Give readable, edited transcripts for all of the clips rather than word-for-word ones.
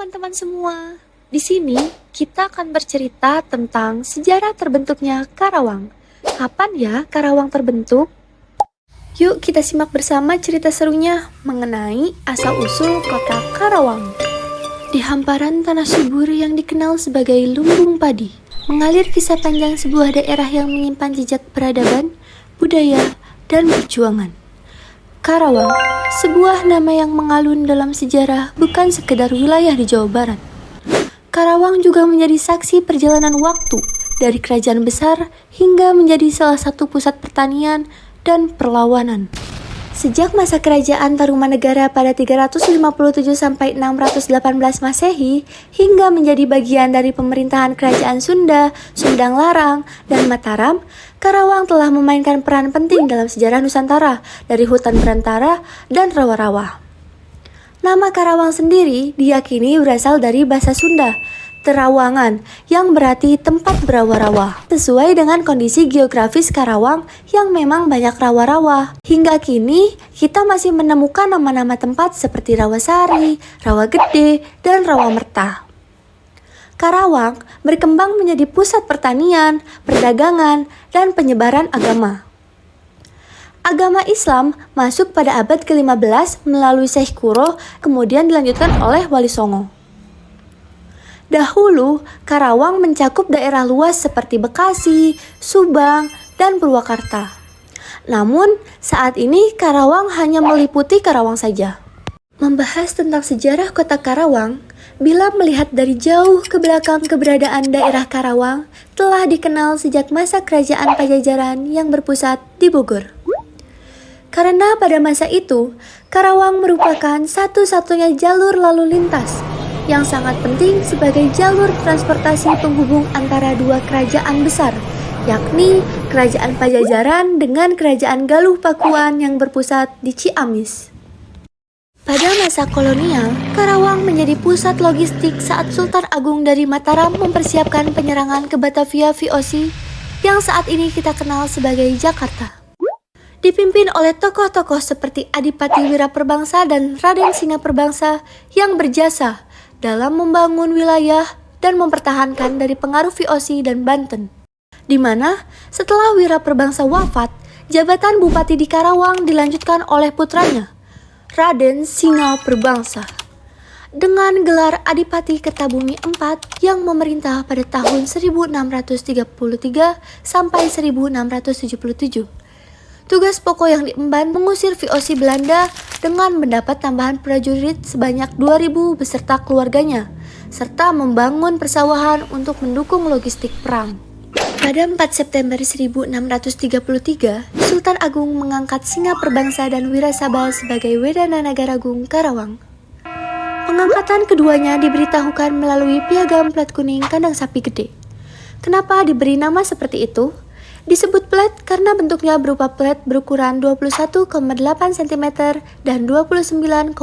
teman-teman semua. Di sini kita akan bercerita tentang sejarah terbentuknya Karawang. Kapan ya Karawang terbentuk? Yuk kita simak bersama cerita serunya mengenai asal-usul kota Karawang. Di hamparan tanah subur yang dikenal sebagai lumbung padi, mengalir kisah panjang sebuah daerah yang menyimpan jejak peradaban, budaya, dan perjuangan. Karawang, sebuah nama yang mengalun dalam sejarah bukan sekedar wilayah di Jawa Barat. Karawang juga menjadi saksi perjalanan waktu dari kerajaan besar hingga menjadi salah satu pusat pertanian dan perlawanan. Sejak masa kerajaan Tarumanegara pada 357 sampai 618 Masehi hingga menjadi bagian dari pemerintahan kerajaan Sunda, Sumedang Larang, dan Mataram, Karawang telah memainkan peran penting dalam sejarah Nusantara dari hutan belantara dan rawa-rawa. Nama Karawang sendiri diyakini berasal dari bahasa Sunda, Terawangan, yang berarti tempat berawa-rawa. Sesuai dengan kondisi geografis Karawang yang memang banyak rawa-rawa. Hingga kini, kita masih menemukan nama-nama tempat seperti Rawasari, Rawagede, dan Rawamerta. Karawang berkembang menjadi pusat pertanian, perdagangan, dan penyebaran agama. Agama Islam masuk pada abad ke-15 melalui Syekh Kuro, kemudian dilanjutkan oleh Wali Songo. Dahulu, Karawang mencakup daerah luas seperti Bekasi, Subang, dan Purwakarta. Namun, saat ini Karawang hanya meliputi Karawang saja. Membahas tentang sejarah kota Karawang, bila melihat dari jauh ke belakang keberadaan daerah Karawang telah dikenal sejak masa kerajaan Pajajaran yang berpusat di Bogor. Karena pada masa itu, Karawang merupakan satu-satunya jalur lalu lintas yang sangat penting sebagai jalur transportasi penghubung antara dua kerajaan besar, yakni Kerajaan Pajajaran dengan Kerajaan Galuh Pakuan yang berpusat di Ciamis. Pada masa kolonial, Karawang menjadi pusat logistik saat Sultan Agung dari Mataram mempersiapkan penyerangan ke Batavia VOC yang saat ini kita kenal sebagai Jakarta. Dipimpin oleh tokoh-tokoh seperti Adipati Wiraperbangsa dan Raden Singaperbangsa yang berjasa dalam membangun wilayah dan mempertahankan dari pengaruh VOC dan Banten. Di mana setelah Wiraperbangsa wafat, jabatan Bupati di Karawang dilanjutkan oleh putranya, Raden Singaperbangsa, dengan gelar Adipati Kertabumi IV yang memerintah pada tahun 1633 sampai 1677. Tugas pokok yang diemban mengusir VOC Belanda dengan mendapat tambahan prajurit sebanyak 2.000 beserta keluarganya, serta membangun persawahan untuk mendukung logistik perang. Pada 4 September 1633, Sultan Agung mengangkat Singaperbangsa dan Wirasaba sebagai Wedana Nagaragung Karawang. Pengangkatan keduanya diberitahukan melalui piagam plat kuning kandang sapi gede. Kenapa diberi nama seperti itu? Disebut plat karena bentuknya berupa plat berukuran 21,8 cm dan 29,5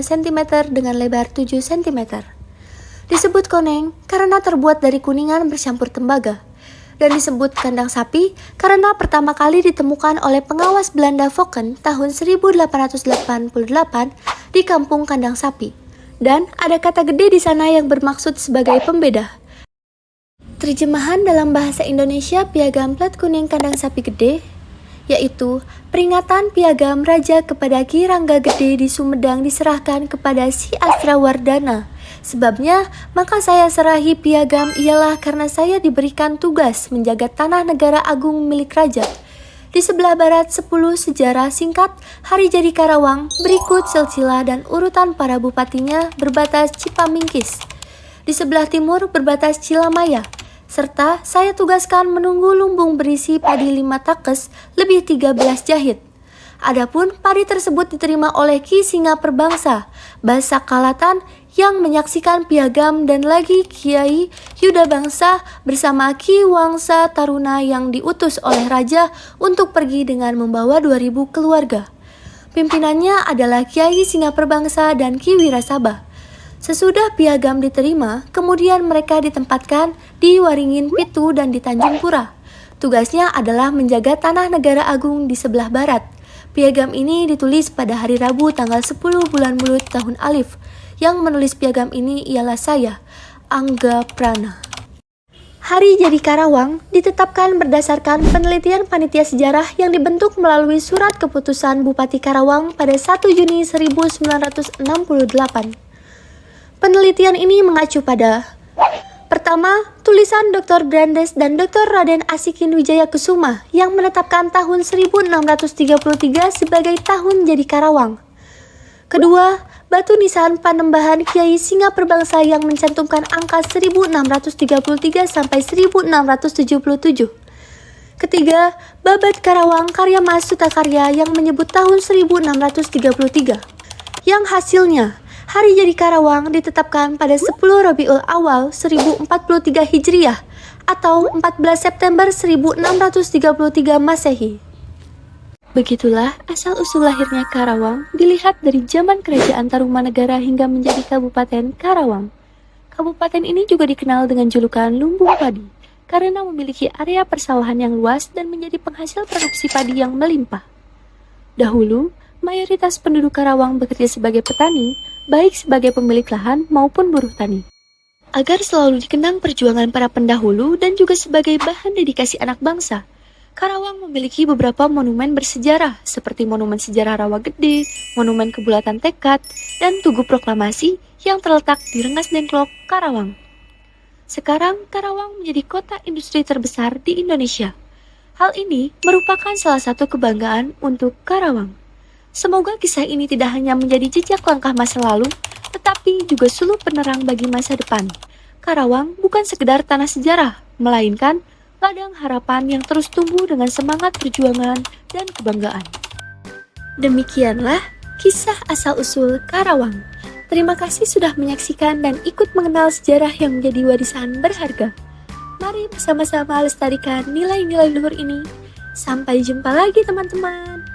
cm dengan lebar 7 cm. Disebut koneng karena terbuat dari kuningan bercampur tembaga. Dan disebut kandang sapi karena pertama kali ditemukan oleh pengawas Belanda Fokken tahun 1888 di kampung kandang sapi. Dan ada kata gede di sana yang bermaksud sebagai pembeda. Terjemahan dalam bahasa Indonesia piagam plat kuning kandang sapi gede, yaitu peringatan piagam raja kepada Ki Rangga Gede di Sumedang diserahkan kepada Si Asrawardana. Sebabnya, maka saya serahi piagam ialah karena saya diberikan tugas menjaga tanah negara agung milik raja. Di sebelah barat 10 sejarah singkat hari jadi Karawang, berikut silsilah dan urutan para bupatinya berbatas Cipamingkis. Di sebelah timur berbatas Cilamaya. Serta saya tugaskan menunggu lumbung berisi padi 5 takes lebih 13 jahit. Adapun padi tersebut diterima oleh Ki Singaperbangsa, Basa Kalatan yang menyaksikan piagam dan lagi Kiai Yuda Bangsa bersama Ki Wangsa Taruna yang diutus oleh raja untuk pergi dengan membawa 2.000 keluarga. Pimpinannya adalah Kiai Singaperbangsa dan Ki Wirasaba. Sesudah piagam diterima, kemudian mereka ditempatkan di Waringin Pitu dan di Tanjung Pura. Tugasnya adalah menjaga tanah negara agung di sebelah barat. Piagam ini ditulis pada hari Rabu tanggal 10 bulan Mulut tahun Alif, Yang menulis piagam ini ialah saya, Angga Prana. Hari Jadi Karawang ditetapkan berdasarkan penelitian panitia sejarah yang dibentuk melalui surat keputusan Bupati Karawang pada 1 Juni 1968. Penelitian ini mengacu pada: pertama, tulisan Dr. Brandes dan Dr. Raden Asikin Wijaya Kusuma yang menetapkan tahun 1633 sebagai tahun Jadi Karawang. Kedua, batu nisan Panembahan Kiai Singa Perbangsa yang mencantumkan angka 1633 sampai 1677. Ketiga, Babad Karawang karya Mas Sutakarya yang menyebut tahun 1633. Yang hasilnya, Hari Jadi Karawang ditetapkan pada 10 Rabiul Awal 1043 Hijriah atau 14 September 1633 Masehi. Begitulah asal-usul lahirnya Karawang dilihat dari zaman Kerajaan Tarumanegara hingga menjadi Kabupaten Karawang. Kabupaten ini juga dikenal dengan julukan Lumbung Padi karena memiliki area persawahan yang luas dan menjadi penghasil produksi padi yang melimpah. Dahulu, mayoritas penduduk Karawang bekerja sebagai petani, baik sebagai pemilik lahan maupun buruh tani. Agar selalu dikenang perjuangan para pendahulu dan juga sebagai bahan dedikasi anak bangsa, Karawang memiliki beberapa monumen bersejarah seperti Monumen Sejarah Rawa Gede, Monumen Kebulatan Tekad, dan Tugu Proklamasi yang terletak di Rengas Dengklok, Karawang. Sekarang, Karawang menjadi kota industri terbesar di Indonesia. Hal ini merupakan salah satu kebanggaan untuk Karawang. Semoga kisah ini tidak hanya menjadi jejak langkah masa lalu, tetapi juga suluh penerang bagi masa depan. Karawang bukan sekedar tanah sejarah, melainkan ladang harapan yang terus tumbuh dengan semangat perjuangan dan kebanggaan. Demikianlah kisah asal-usul Karawang. Terima kasih sudah menyaksikan dan ikut mengenal sejarah yang menjadi warisan berharga. Mari bersama-sama lestarikan nilai-nilai luhur ini. Sampai jumpa lagi teman-teman.